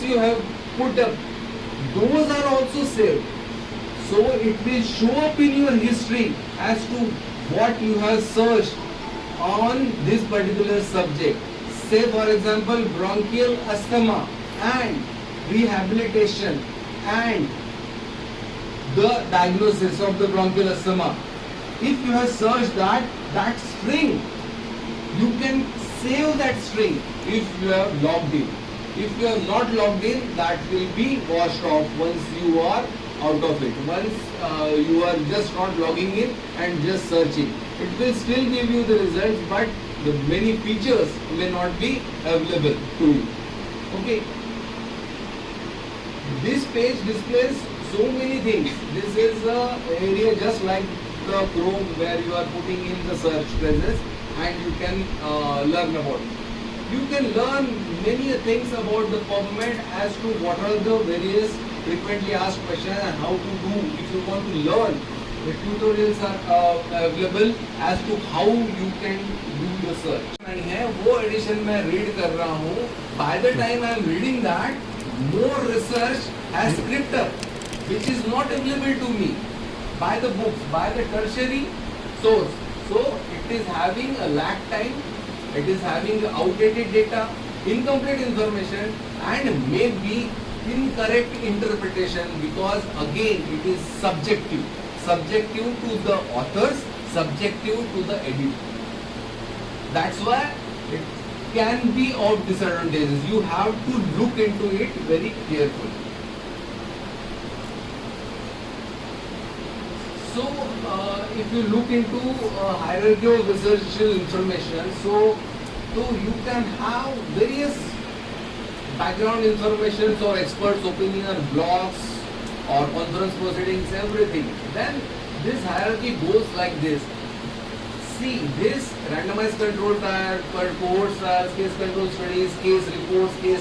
books you have put up, those are also saved. So it will show up in your history as to what you have searched on this particular subject. Say for example bronchial asthma and rehabilitation and the diagnosis of the bronchial asthma. If you have searched that string, you can save that string if you have logged in. If you are not logged in, that will be washed off once you are out of it. Once you are just not logging in and just searching, it will still give you the results, but the many features may not be available to you. Okay. This page displays so many things. This is a area just like the Chrome where you are putting in the search phrases and you can learn about it. You can learn many things about the PubMed as to what are the various frequently asked questions and how to do. If you want to learn, the tutorials are available as to how you can do the search. नहीं है वो edition मैं read कर रहा हूँ. By the time I am reading that, more research has crept up, which is not available to me by the books, by the tertiary source. So it is having a lag time, it is having outdated data, incomplete information, and maybe incorrect interpretation, because again it is subjective to the authors, subjective to the editor. That's why it can be of disadvantages. You have to look into it very carefully. So, if you look into hierarchy of research information, so you can have various background information or experts' opinion, blogs, or conference proceedings, everything. Then this hierarchy goes like this. See, this randomized control trial, cohort trials, case control studies, case reports, case